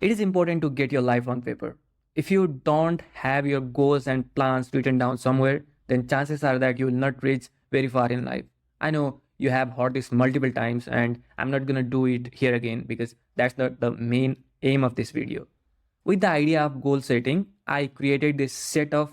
It is important to get your life on paper. If you don't have your goals and plans written down somewhere, then chances are that you will not reach very far in life. I know you have heard this multiple times, and I'm not gonna do it here again because that's not the main aim of this video. With the idea of goal setting, I created this setup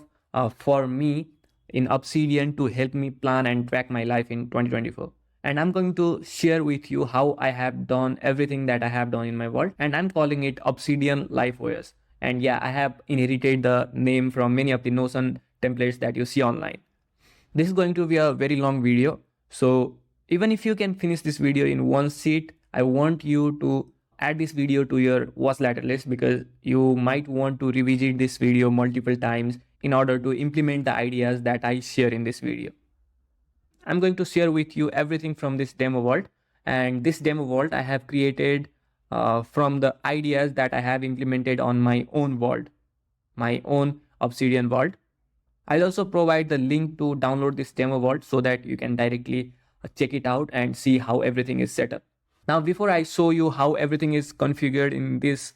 for me in Obsidian to help me plan and track my life in 2024. And I'm going to share with you how I have done everything that I have done in my world. And I'm calling it Obsidian Life OS. And yeah, I have inherited the name from many of the Notion templates that you see online. This is going to be a very long video. So even if you can finish this video in one sit, I want you to add this video to your watch later list because you might want to revisit this video multiple times in order to implement the ideas that I share in this video. I'm going to share with you everything from this demo world, and this demo world I have created from the ideas that I have implemented on my own world, my own Obsidian world. I'll also provide the link to download this demo world so that you can directly check it out and see how everything is set up. Now, before I show you how everything is configured in this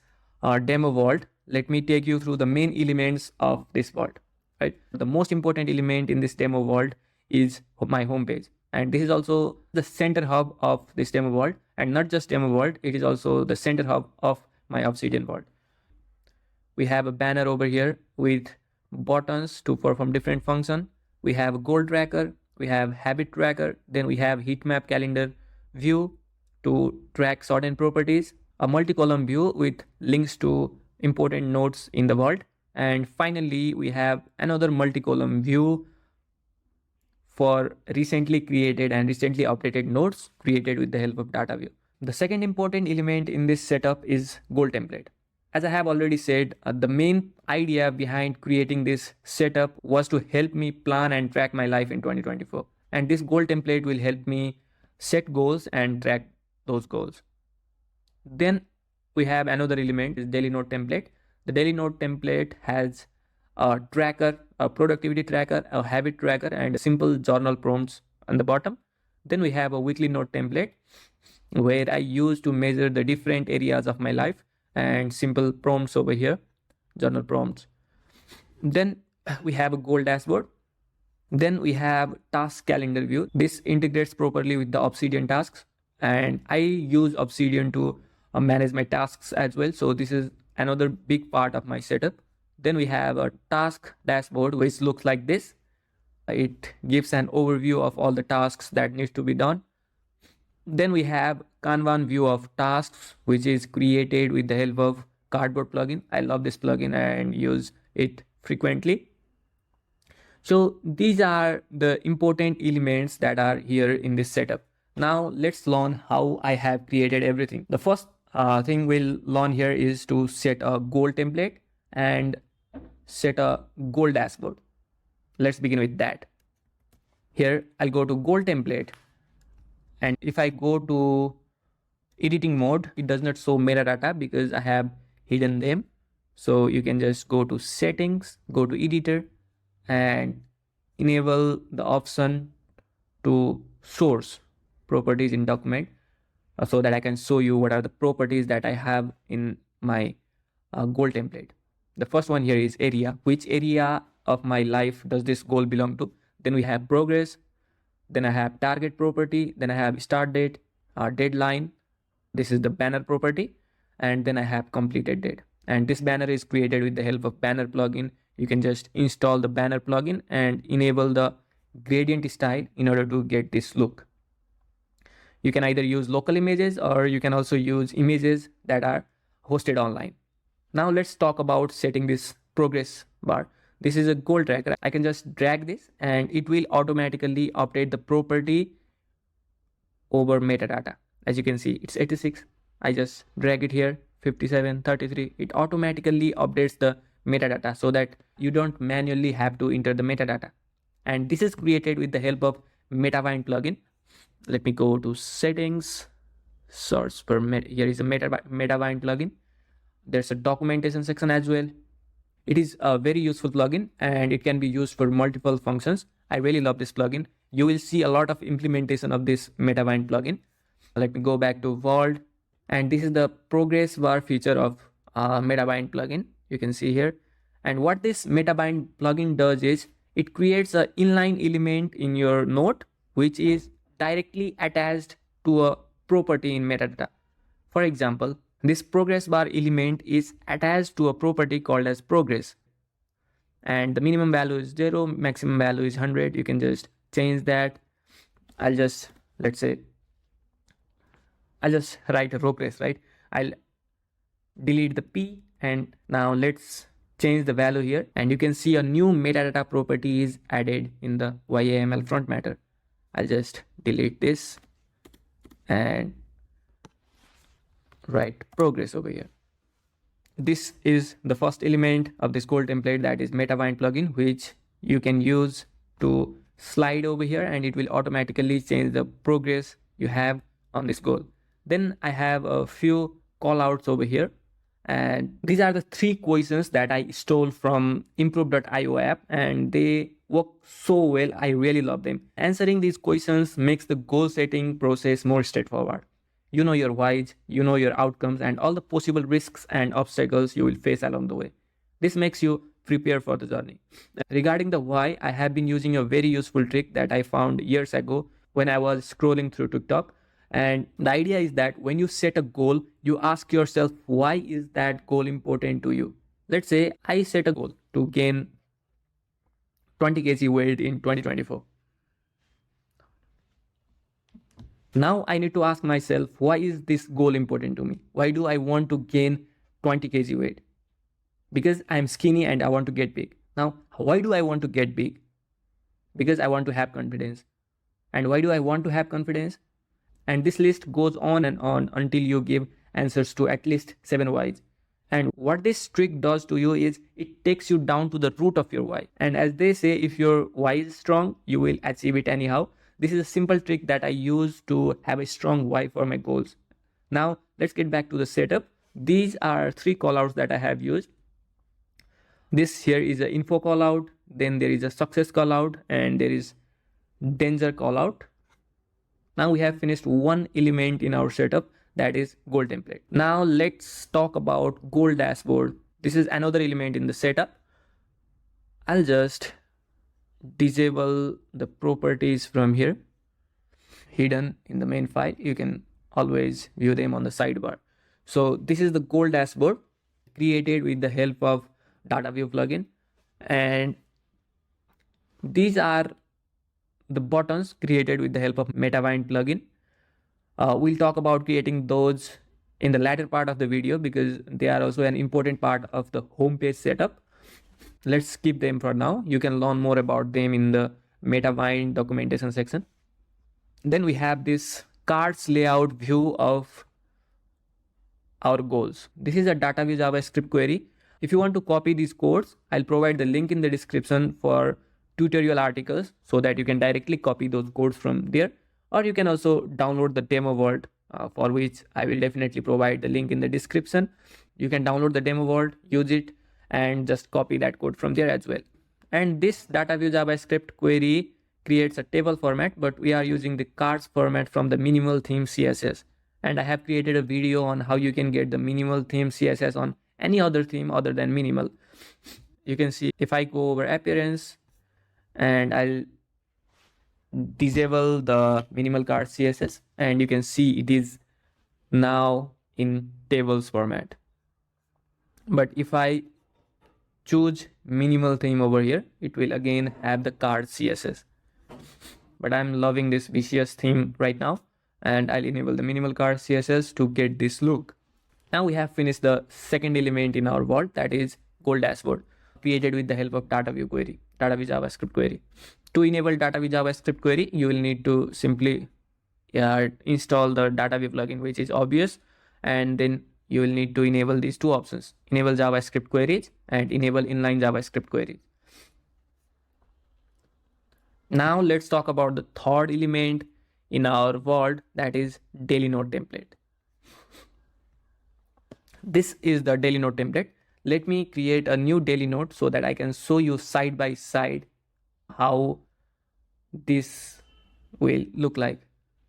demo world, let me take you through the main elements of this world. Right? The most important element in this demo world is my homepage. And this is also the center hub of this demo world, and not just demo world, it is also the center hub of my Obsidian world. We have a banner over here with buttons to perform different function. We have a goal tracker, we have habit tracker, then we have heat map calendar view to track certain properties, a multi-column view with links to important nodes in the world, and finally we have another multi-column view for recently created and recently updated nodes created with the help of data view. The second important element in this setup is goal template. As I have already said, the main idea behind creating this setup was to help me plan and track my life in 2024. And this goal template will help me set goals and track those goals. Then we have another element, is daily note template. The daily note template has a tracker, a productivity tracker, a habit tracker, and simple journal prompts on the bottom. Then we have a weekly note template where I use to measure the different areas of my life, and simple prompts over here, journal prompts. Then we have a goal dashboard. Then we have task calendar view. This integrates properly with the Obsidian tasks, and I use Obsidian to manage my tasks as well. So this is another big part of my setup. Then we have a task dashboard which looks like this. It gives an overview of all the tasks that needs to be done. Then we have Kanban view of tasks, which is created with the help of Cardboard plugin. I love this plugin and use it frequently. So these are the important elements that are here in this setup. Now let's learn how I have created everything. The first thing we'll learn here is to set a goal template and set a goal dashboard. Let's begin with that. Here I'll go to goal template, and if I go to editing mode, it does not show metadata because I have hidden them. So you can just go to settings, go to editor, and enable the option to source properties in document so that I can show you what are the properties that I have in my goal template. The first one here is area. Which area of my life does this goal belong to? Then we have progress. Then I have target property. Then I have start date, deadline. This is the banner property. And then I have completed date. And this banner is created with the help of banner plugin. You can just install the banner plugin and enable the gradient style in order to get this look. You can either use local images or you can also use images that are hosted online. Now let's talk about setting this progress bar. This is a goal tracker. I can just drag this and it will automatically update the property over metadata. As you can see, it's 86. I just drag it here, 57, 33. It automatically updates the metadata so that you don't manually have to enter the metadata. And this is created with the help of Metavine plugin. Let me go to settings, search for here is a Metavine plugin. There's a documentation section as well. It is a very useful plugin and it can be used for multiple functions. I really love this plugin. You will see a lot of implementation of this Metavine plugin. Let me go back to world, and this is the progress bar feature of MetaBind plugin. You can see here. And what this MetaBind plugin does is it creates an inline element in your node, which is directly attached to a property in metadata. For example, this progress bar element is attached to a property called as progress. And the minimum value is 0, maximum value is 100. You can just change that. I'll just, let's say, I'll just write a progress, right? I'll delete the P, and now let's change the value here, and you can see a new metadata property is added in the YAML front matter. I'll just delete this and write progress over here. This is the first element of this goal template, that is MetaBind plugin, which you can use to slide over here and it will automatically change the progress you have on this goal. Then I have a few callouts over here, and these are the 3 questions that I stole from improve.io app, and they work so well. I really love them. Answering these questions makes the goal setting process more straightforward. You know your whys, you know your outcomes, and all the possible risks and obstacles you will face along the way. This makes you prepare for the journey. Regarding the why, I have been using a very useful trick that I found years ago when I was scrolling through TikTok. And the idea is that when you set a goal, you ask yourself, why is that goal important to you? Let's say I set a goal to gain 20 kg weight in 2024. Now I need to ask myself, why is this goal important to me? Why do I want to gain 20 kg weight? Because I'm skinny and I want to get big. Now, why do I want to get big? Because I want to have confidence. And why do I want to have confidence? And this list goes on and on until you give answers to at least 7 whys. And what this trick does to you is it takes you down to the root of your why. And as they say, if your why is strong, you will achieve it anyhow. This is a simple trick that I use to have a strong why for my goals. Now, let's get back to the setup. These are 3 callouts that I have used. This here is an info callout, then there is a success callout, and there is danger callout. Now we have finished one element in our setup, that is goal template. Now let's talk about goal dashboard. This is another element in the setup. I'll just disable the properties from here, hidden in the main file. You can always view them on the sidebar. So this is the goal dashboard created with the help of data view plugin, and these are the buttons created with the help of MetaBind plugin. We'll talk about creating those in the latter part of the video because they are also an important part of the homepage setup. Let's skip them for now. You can learn more about them in the MetaBind documentation section. Then we have this cards layout view of our goals. This is a data view JavaScript query. If you want to copy these codes, I'll provide the link in the description for tutorial articles so that you can directly copy those codes from there, or you can also download the demo world, for which I will definitely provide the link in the description. You can download the demo world, use it, and just copy that code from there as well. And this data view JavaScript query creates a table format, but we are using the cards format from the minimal theme CSS. And I have created a video on how you can get the minimal theme CSS on any other theme other than minimal. You can see if I go over appearance and I'll disable the minimal card CSS, and you can see it is now in tables format. But if I choose minimal theme over here, it will again have the card CSS. But I'm loving this vicious theme right now, and I'll enable the minimal card CSS to get this look. Now we have finished the second element in our vault, that is goal dashboard, created with the help of data view query, data view JavaScript query. To enable data view JavaScript query, you will need to simply install the data view plugin, which is obvious, and then you will need to enable these 2 options: enable JavaScript queries and enable inline JavaScript queries. Now let's talk about the third element in our vault, that is daily note template. This is the daily note template. Let me create a new daily note so that I can show you side by side how this will look like.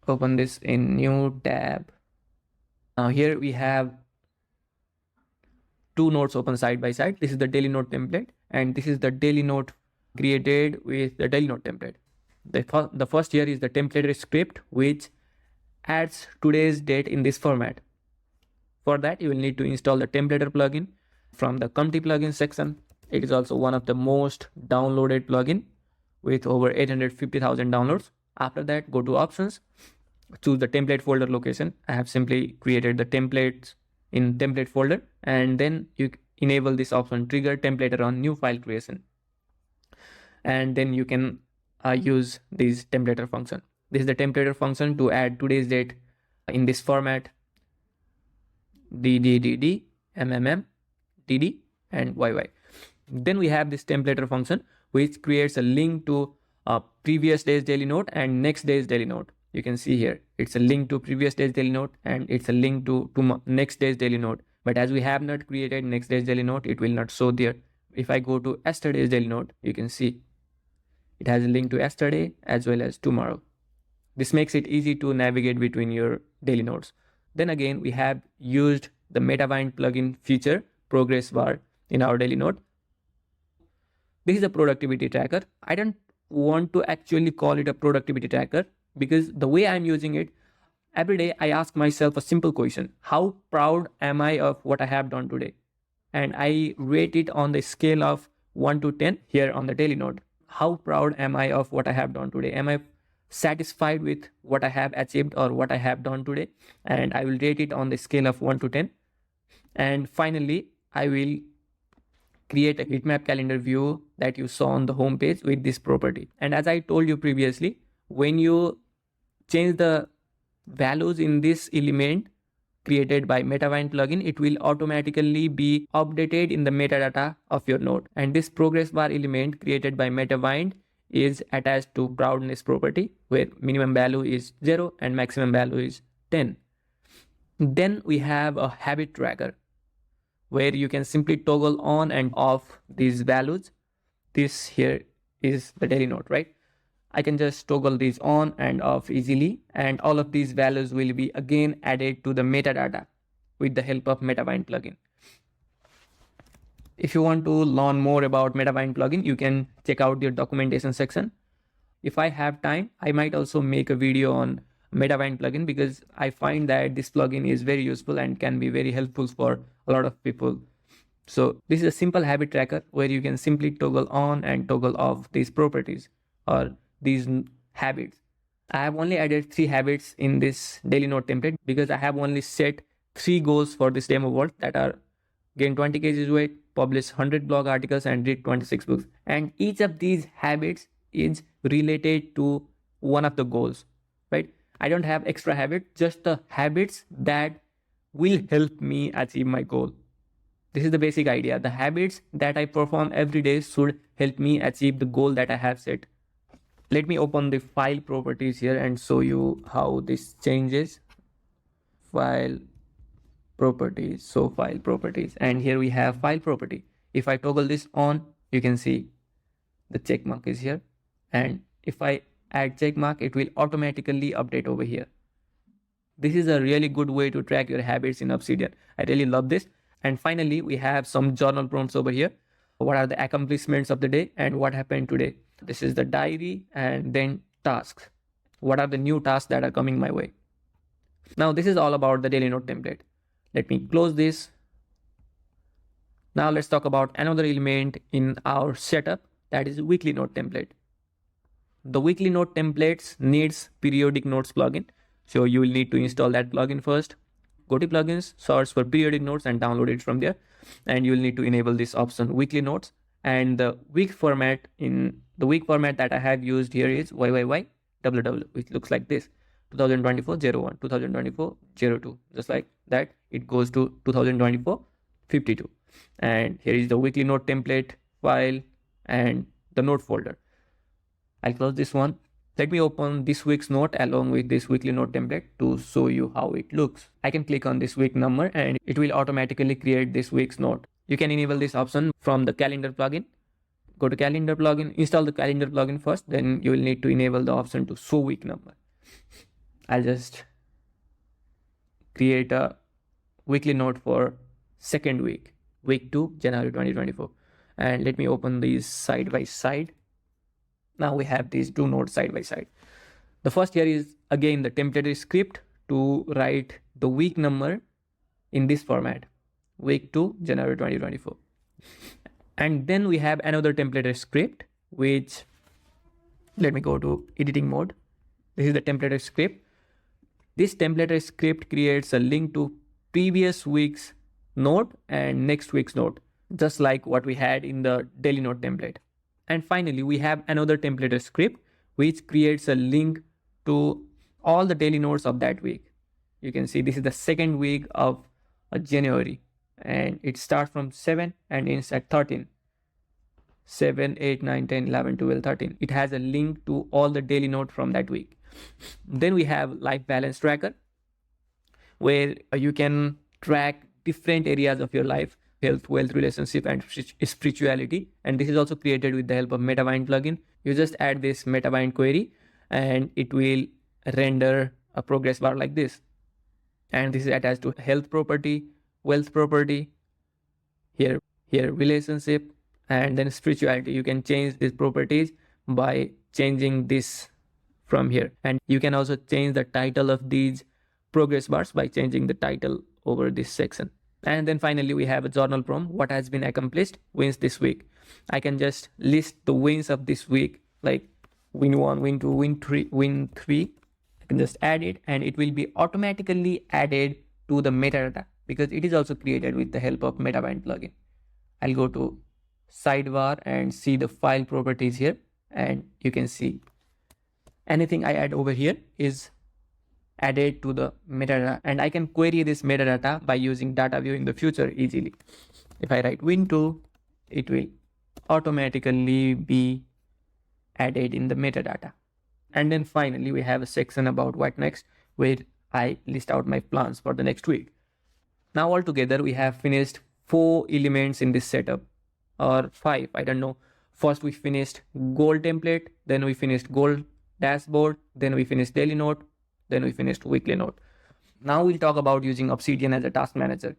Open this in new tab. Now here we have two notes open side by side. This is the daily note template, and this is the daily note created with the daily note template. The first here is the template script, which adds today's date in this format. For that, you will need to install the templater plugin from the Comty plugin section. It is also one of the most downloaded plugin with over 850,000 downloads. After that, go to options, choose the template folder location. I have simply created the templates in template folder, and then you enable this option, trigger templater on new file creation. And then you can use this templater function. This is the templater function to add today's date in this format: DDDD, MMM, DD, and YY. Then we have this templater function, which creates a link to previous day's daily note and next day's daily note. You can see here, it's a link to previous day's daily note and it's a link to next day's daily note. But as we have not created next day's daily note, it will not show there. If I go to yesterday's daily note, you can see it has a link to yesterday as well as tomorrow. This makes it easy to navigate between your daily notes. Then again, we have used the MetaVind plugin feature progress bar in our daily note. This is a productivity tracker. I don't want to actually call it a productivity tracker because the way I'm using it, every day I ask myself a simple question: how proud am I of what I have done today? And I rate it on the scale of 1 to 10 here on the daily note. How proud am I of what I have done today? Am I satisfied with what I have achieved or what I have done today? And I will rate it on the scale of 1 to 10. And finally, I will create a heatmap calendar view that you saw on the home page with this property. And as I told you previously, when you change the values in this element created by MetaVind plugin, it will automatically be updated in the metadata of your node. And this progress bar element created by MetaVind is attached to proudness property, where minimum value is 0 and maximum value is 10. Then we have a habit tracker, where you can simply toggle on and off these values. This here is the daily note, right? I can just toggle these on and off easily, and all of these values will be again added to the metadata with the help of MetaVind plugin. If you want to learn more about MetaVind plugin, you can check out their documentation section. If I have time, I might also make a video on MetaVind plugin because I find that this plugin is very useful and can be very helpful for a lot of people. So this is a simple habit tracker where you can simply toggle on and toggle off these properties or these habits. I have only added 3 habits in this daily note template because I have only set 3 goals for this demo world, that are gain 20 kg weight, publish 100 blog articles, and read 26 books. And each of these habits is related to one of the goals, right? I don't have extra habits, just the habits that will help me achieve my goal. This is the basic idea. The habits that I perform every day should help me achieve the goal that I have set. Let me open the file properties here and show you how this changes. File properties, so file properties, and here we have file property. If I toggle this on, you can see the check mark is here, and if I add check mark, it will automatically update over here. This is a really good way to track your habits in Obsidian. I really love this. And finally, we have some journal prompts over here. What are the accomplishments of the day and what happened today? This is the diary, and then tasks. What are the new tasks that are coming my way? Now, this is all about the daily note template. Let me close this. Now let's talk about another element in our setup, that is weekly note template. The weekly note templates needs periodic notes plugin. So you will need to install that plugin first. Go to plugins, search for periodic notes and download it from there. And you will need to enable this option, weekly notes. And the week format that I have used here is YYYWW, which looks like this: 2024-01, 2024-02, just like that. It goes to 2024-52. And here is the weekly note template file and the note folder. I'll close this one. Let me open this week's note along with this weekly note template to show you how it looks. I can click on this week number and it will automatically create this week's note. You can enable this option from the calendar plugin. Go to calendar plugin, install the calendar plugin first, then you will need to enable the option to show week number. I'll just create a weekly note for second week. week 2, January 2024. And let me open these side by side. Now we have these two nodes side by side. The first here is again the template script to write the week number in this format, week 2, January 2024. And then we have another template script, which, let me go to editing mode. This is the template script. This template script creates a link to previous week's node and next week's node, just like what we had in the daily node template. And finally, we have another template script which creates a link to all the daily nodes of that week. You can see this is the second week of January, and it starts from 7 and ends at 13. 7, 8, 9, 10, 11, 12, 13. It has a link to all the daily nodes from that week. Then we have life balance tracker, where you can track different areas of your life: health, wealth, relationship, and spirituality. And this is also created with the help of MetaBind plugin. You just add this MetaBind query and it will render a progress bar like this. And this is attached to health property, wealth property, here relationship, and then spirituality. You can change these properties by changing this from here. And you can also change the title of these progress bars by changing the title over this section. And then finally, we have a journal prompt: what has been accomplished, wins this week. I can just list the wins of this week, like win 1, win 2, win 3, win 3. I can just add it and it will be automatically added to the metadata because it is also created with the help of MetaBind plugin. I'll go to sidebar and see the file properties here, and you can see anything I add over here is added to the metadata, and I can query this metadata by using data view in the future easily. If I write win2, it will automatically be added in the metadata. And then finally, we have a section about what next, where I list out my plans for the next week. Now altogether, we have finished 4 elements in this setup, or 5, I don't know. First we finished goal template, then we finished goal dashboard, then we finished daily note, then we finished weekly note. Now we'll talk about using Obsidian as a task manager.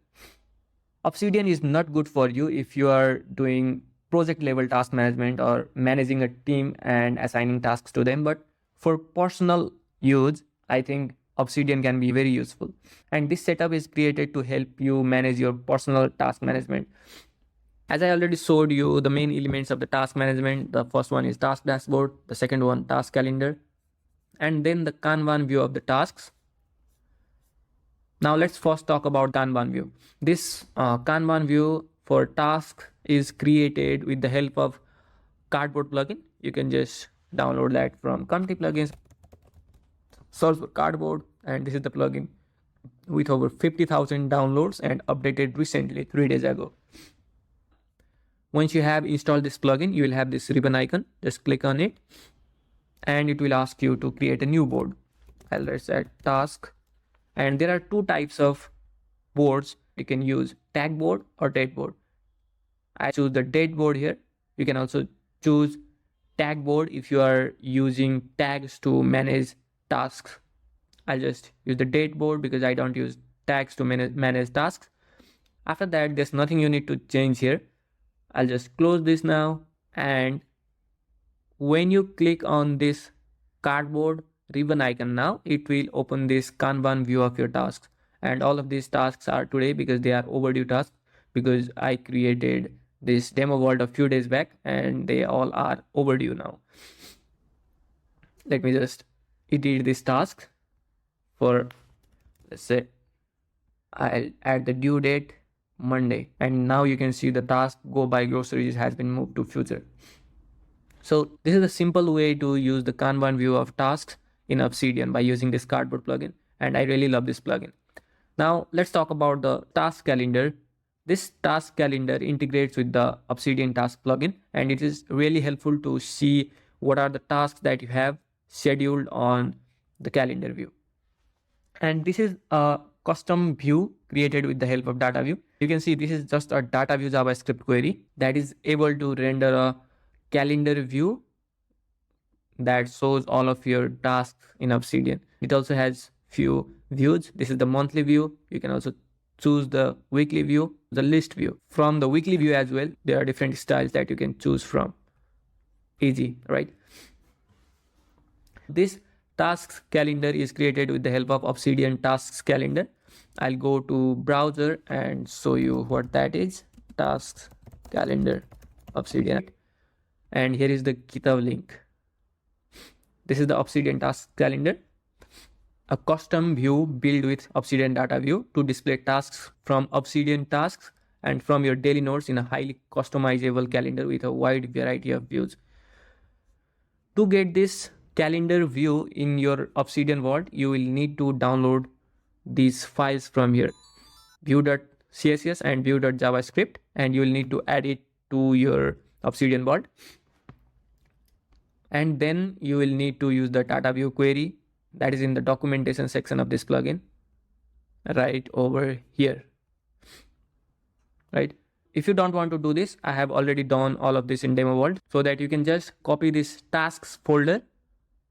Obsidian is not good for you if you are doing project level task management or managing a team and assigning tasks to them, but for personal use, I think Obsidian can be very useful. And this setup is created to help you manage your personal task management. As I already showed you the main elements of the task management, the first one is task dashboard, the second one task calendar, and then the Kanban view of the tasks. Now let's first talk about Kanban view. This Kanban view for tasks is created with the help of Cardboard plugin. You can just download that from Community Plugins, search for Cardboard, and this is the plugin with over 50,000 downloads and updated recently 3 days ago. Once you have installed this plugin, you will have this ribbon icon. Just click on it and it will ask you to create a new board. I'll set task, and there are 2 types of boards you can use: tag board or date board. I choose the date board here. You can also choose tag board if you are using tags to manage tasks. I'll just use the date board because I don't use tags to manage tasks. After that, there's nothing you need to change here. I'll just close this now, and when you click on this cardboard ribbon icon now, it will open this Kanban view of your tasks. And all of these tasks are today because they are overdue tasks, because I created this demo world a few days back and they all are overdue now. Let me just edit this task for, let's say, I'll add the due date Monday, and now you can see the task go buy groceries has been moved to future. So this is a simple way to use the Kanban view of tasks in Obsidian by using this Cardboard plugin, and I really love this plugin. Now let's talk about the task calendar. This task calendar integrates with the Obsidian task plugin, and it is really helpful to see what are the tasks that you have scheduled on the calendar view. And this is a custom view created with the help of data view. You can see this is just a data view JavaScript query that is able to render a calendar view that shows all of your tasks in Obsidian. It also has few views. This is the monthly view. You can also choose the weekly view, the list view. From the weekly view as well, there are different styles that you can choose from. Easy, right? This tasks calendar is created with the help of Obsidian tasks calendar. I'll go to browser and show you what that is. Tasks calendar Obsidian, and here is the GitHub link. This is the Obsidian tasks calendar, a custom view built with Obsidian data view to display tasks from Obsidian tasks and from your daily notes in a highly customizable calendar with a wide variety of views. To get this calendar view in your Obsidian Vault, you will need to download these files from here, view.css and view.javascript, and you will need to add it to your Obsidian Vault. And then you will need to use the data view query that is in the documentation section of this plugin right over here, right? If you don't want to do this, I have already done all of this in demo vault, so that you can just copy this tasks folder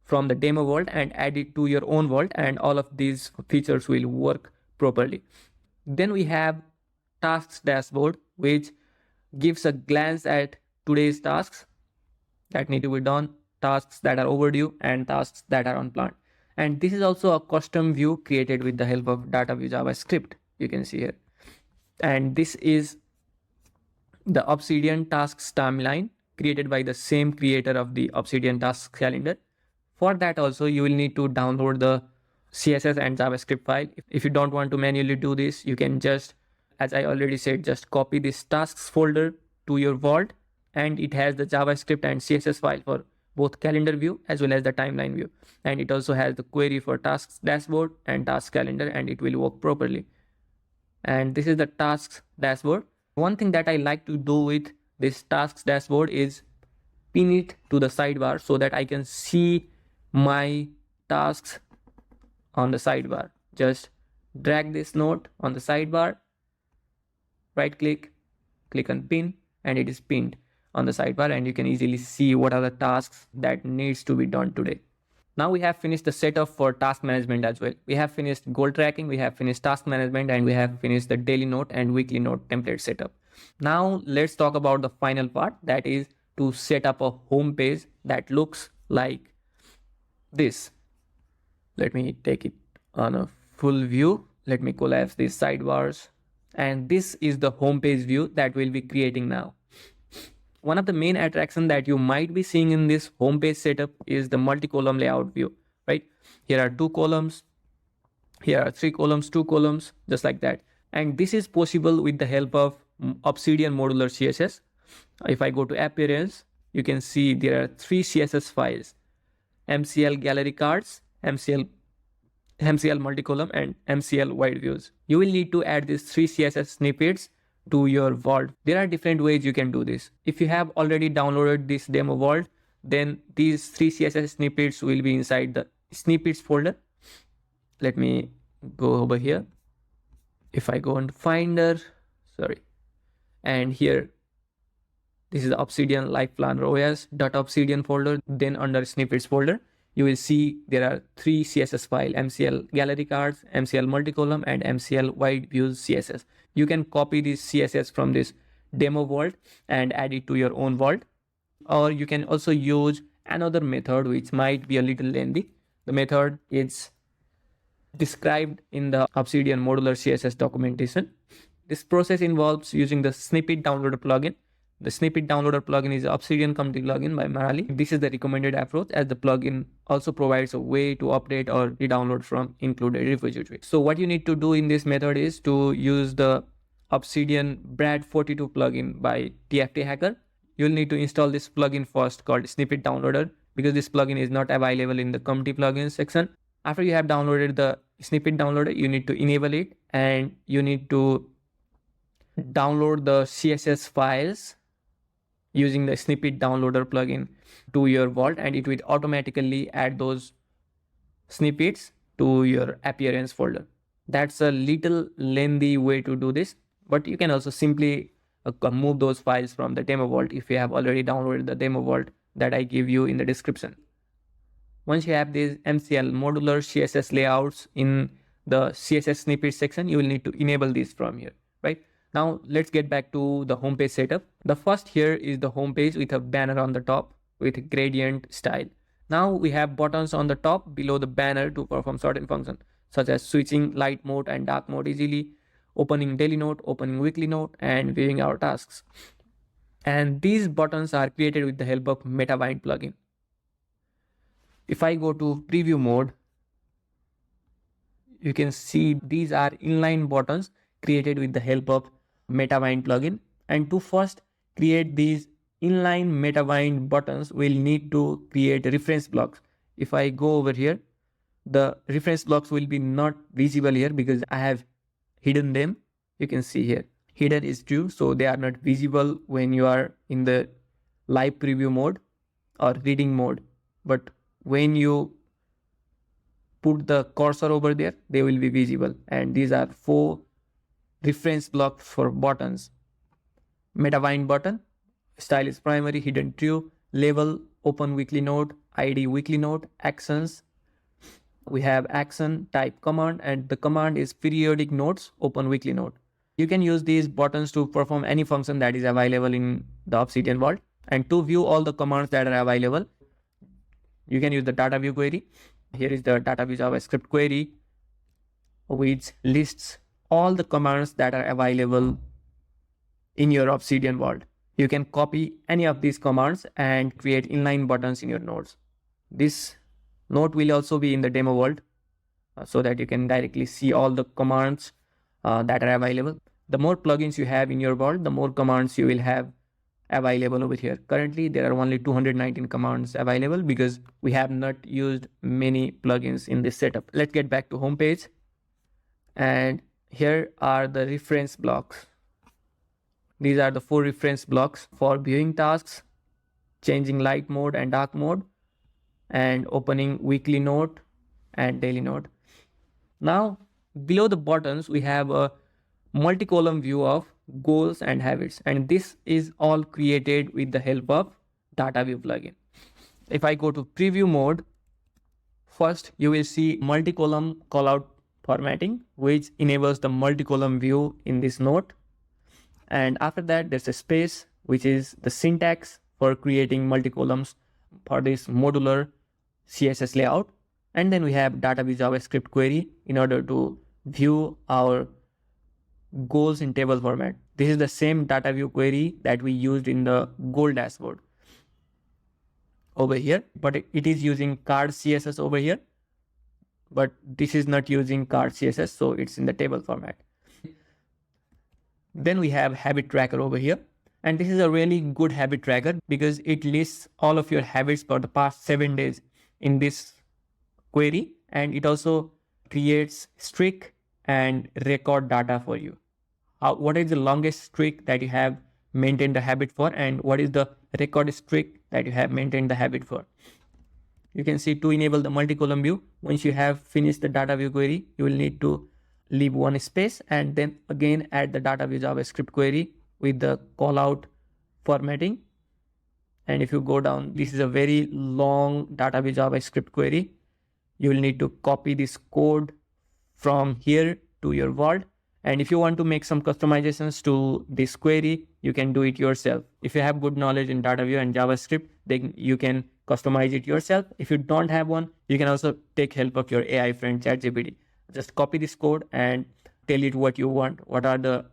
from the demo vault and add it to your own vault, and all of these features will work properly. Then we have tasks dashboard, which gives a glance at today's tasks that need to be done, tasks that are overdue, and tasks that are unplanned. And this is also a custom view created with the help of data view JavaScript, you can see here. And this is the Obsidian tasks timeline created by the same creator of the Obsidian tasks calendar. For that also, you will need to download the CSS and JavaScript file. If you don't want to manually do this, you can just, as I already said, just copy this tasks folder to your vault, and it has the JavaScript and CSS file for both calendar view as well as the timeline view. And it also has the query for tasks dashboard and task calendar, and it will work properly. And this is the tasks dashboard. One thing that I like to do with this tasks dashboard is pin it to the sidebar so that I can see my tasks on the sidebar. Just drag this node on the sidebar, right click, click on pin, and it is pinned on the sidebar, and you can easily see what are the tasks that needs to be done today. Now we have finished the setup for task management as well. We have finished goal tracking, we have finished task management, and we have finished the daily note and weekly note template setup. Now let's talk about the final part, that is to set up a home page that looks like this. Let me take it on a full view. Let me collapse these sidebars. And this is the home page view that we'll be creating now. One of the main attractions that you might be seeing in this homepage setup is the multi-column layout view, right? Here are 2 columns, here are 3 columns, 2 columns, just like that. And this is possible with the help of Obsidian modular CSS. If I go to appearance, you can see there are 3 CSS files: MCL gallery cards, MCL multi-column, and MCL wide views. You will need to add these 3 CSS snippets to your vault. There are different ways you can do this. If you have already downloaded this demo vault, then these 3 CSS snippets will be inside the snippets folder. Let me go over here. If I go on Finder, and here, this is the Obsidian Life Planner OS .obsidian folder. Then under snippets folder, you will see there are 3 CSS files: MCL gallery cards, MCL multi-column, and MCL wide views CSS. You can copy this CSS from this demo vault and add it to your own vault. Or you can also use another method which might be a little lengthy. The method is described in the Obsidian modular CSS documentation. This process involves using the snippet downloader plugin. The snippet downloader plugin is Obsidian community plugin by Marali. This is the recommended approach, as the plugin also provides a way to update or re-download from included repository. So what you need to do in this method is to use the Obsidian Brad42 plugin by TFT Hacker. You'll need to install this plugin first, called snippet downloader, because this plugin is not available in the community plugins section. After you have downloaded the snippet downloader, you need to enable it, and you need to download the CSS files using the snippet downloader plugin to your vault, and it will automatically add those snippets to your appearance folder. That's a little lengthy way to do this, but you can also simply move those files from the demo vault if you have already downloaded the demo vault that I give you in the description. Once you have these MCL modular CSS layouts in the CSS snippet section, you will need to enable this from here, right? Now let's get back to the homepage setup. The first here is the homepage with a banner on the top with gradient style. Now we have buttons on the top below the banner to perform certain functions such as switching light mode and dark mode easily, opening daily note, opening weekly note, and viewing our tasks. And these buttons are created with the help of MetaBind plugin. If I go to preview mode, you can see these are inline buttons created with the help of MetaBind plugin. And to first create these inline MetaBind buttons, we'll need to create reference blocks. If I go over here, the reference blocks will be not visible here because I have hidden them. You can see here, hidden is true, so they are not visible when you are in the live preview mode or reading mode. But when you put the cursor over there, they will be visible. And these are 4 reference blocks for buttons. MetaBind button, style is primary, hidden true, label, open weekly note, ID weekly note, actions. We have action type command, and the command is periodic notes, open weekly note. You can use these buttons to perform any function that is available in the Obsidian Vault. And to view all the commands that are available, you can use the data view query. Here is the data view JavaScript query, which lists all the commands that are available in your Obsidian Vault. You can copy any of these commands and create inline buttons in your nodes. This note will also be in the demo vault so that you can directly see all the commands that are available. The more plugins you have in your vault, the more commands you will have available over here. Currently, there are only 219 commands available because we have not used many plugins in this setup. Let's get back to homepage. And here are the reference blocks. These are the 4 reference blocks for viewing tasks, changing light mode and dark mode, and opening weekly note and daily note. Now, below the buttons, we have a multi-column view of goals and habits, and this is all created with the help of data view plugin. If I go to preview mode, first you will see multi-column callout formatting, which enables the multi-column view in this note. And after that, there's a space, which is the syntax for creating multi-columns for this modular CSS layout. And then we have data view JavaScript query in order to view our goals in table format. This is the same data view query that we used in the goal dashboard over here, but it is using card CSS over here, but this is not using card CSS, so it's in the table format. Then we have habit tracker over here, and this is a really good habit tracker because it lists all of your habits for the past 7 days in this query, and it also creates streak and record data for you. What is the longest streak that you have maintained the habit for, and what is the record streak that you have maintained the habit for. You can see to enable the multi-column view, once you have finished the data view query, you will need to leave one space and then again add the data view JavaScript query with the callout formatting. And if you go down, this is a very long data view JavaScript query. You will need to copy this code from here to your vault. And if you want to make some customizations to this query, you can do it yourself. If you have good knowledge in data view and JavaScript, then you can customize it yourself. If you don't have one, you can also take help of your AI friend ChatGPT. Just copy this code and tell it what you want, what are the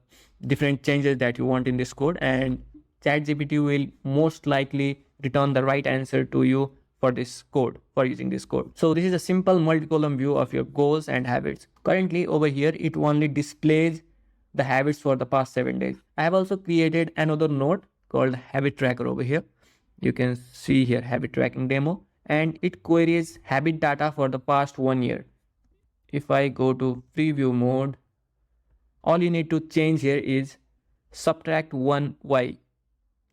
different changes that you want in this code, and ChatGPT will most likely return the right answer to you for this code, for using this code. So this is a simple multi-column view of your goals and habits. Currently over here, it only displays the habits for the past 7 days. I have also created another node called habit tracker over here. You can see here habit tracking demo, and it queries habit data for the past 1 year. If I go to preview mode, all you need to change here is subtract 1y.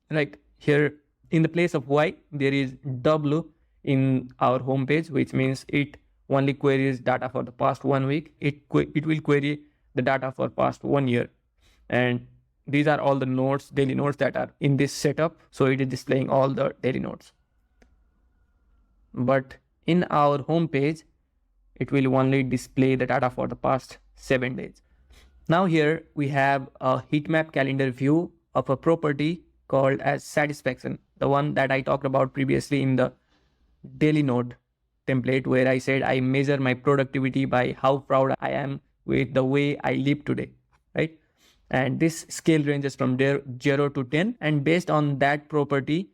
Right here in the place of y, there is W in our home page, which means it only queries data for the past 1 week. It will query the data for past 1 year. And these are all the nodes, daily nodes that are in this setup. So it is displaying all the daily nodes. But in our home page, it will only display the data for the past 7 days. Now here we have a heat map calendar view of a property called as satisfaction, the one that I talked about previously in the daily node template, where I said I measure my productivity by how proud I am with the way I live today, right? And this scale ranges from 0 to 10, and based on that property,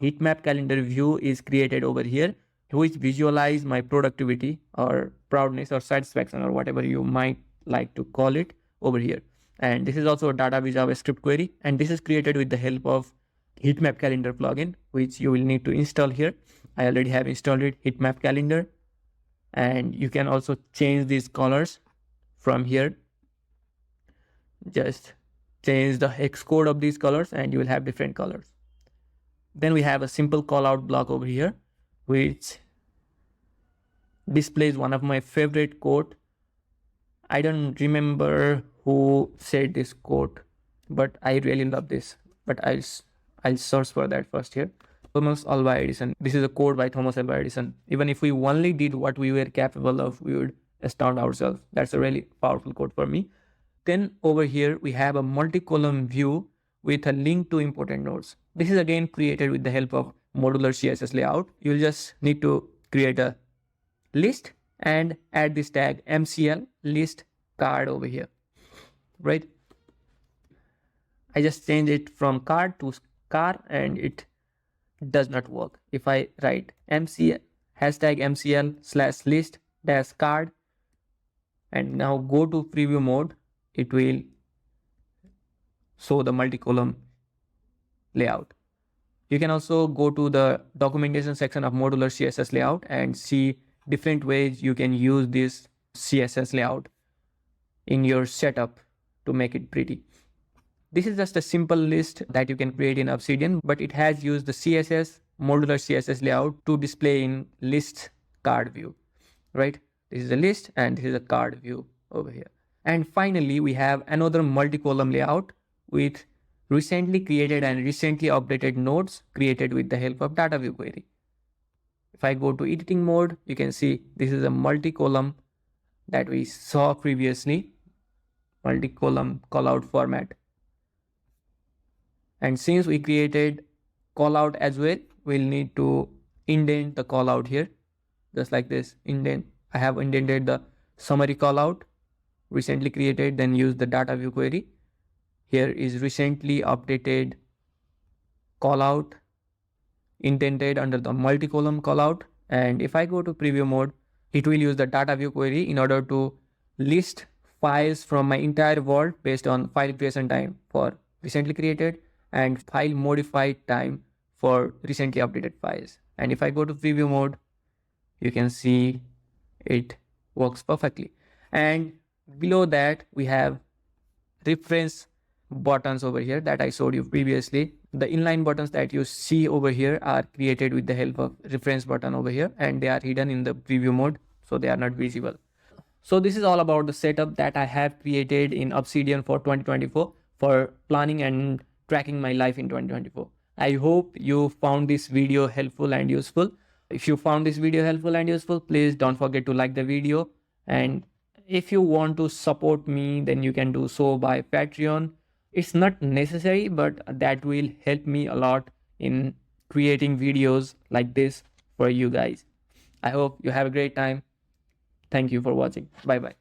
heat map calendar view is created over here, which visualize my productivity or proudness or satisfaction or whatever you might like to call it over here. And this is also a data with JavaScript query, and this is created with the help of heat map calendar plugin, which you will need to install here. I already have installed it, heat map calendar, and you can also change these colors from here. Just change the hex code of these colors and you will have different colors. Then we have a simple callout block over here, which displays one of my favorite quote. I don't remember who said this quote, but I really love this. But I'll search for that first here. Thomas Alva Edison. This is a quote by Thomas Alva Edison. Even if we only did what we were capable of, we would astound ourselves. That's a really powerful quote for me. Then over here, we have a multi-column view with a link to important nodes. This is again created with the help of modular CSS layout. You'll just need to create a list and add this tag MCL list card over here, right? I just change it from card to car and it does not work. If I write MCL hashtag MCL / list - card and now go to preview mode, it will show the multi-column layout. You can also go to the documentation section of modular CSS layout and see different ways you can use this CSS layout in your setup to make it pretty. This is just a simple list that you can create in Obsidian, but it has used the CSS, modular CSS layout to display in list card view, right? This is a list and this is a card view over here. And finally, we have another multi-column layout with recently created and recently updated nodes created with the help of data view query. If I go to editing mode, you can see this is a multi-column that we saw previously, multi-column callout format. And since we created callout as well, we'll need to indent the callout here, just like this, indent. I have indented the summary callout, recently created, then use the data view query. Here is recently updated callout, indented under the multi-column callout. And if I go to preview mode, it will use the data view query in order to list files from my entire world based on file creation time for recently created and file modified time for recently updated files. And if I go to preview mode, you can see it works perfectly. And below that, we have reference buttons over here that I showed you previously. The inline buttons that you see over here are created with the help of reference button over here, and they are hidden in the preview mode, so they are not visible. So this is all about the setup that I have created in Obsidian for 2024 for planning and tracking my life in 2024. I hope you found this video helpful and useful. If you found this video helpful and useful, please don't forget to like the video. And if you want to support me, then you can do so by Patreon. It's not necessary, but that will help me a lot in creating videos like this for you guys. I hope you have a great time. Thank you for watching. Bye bye.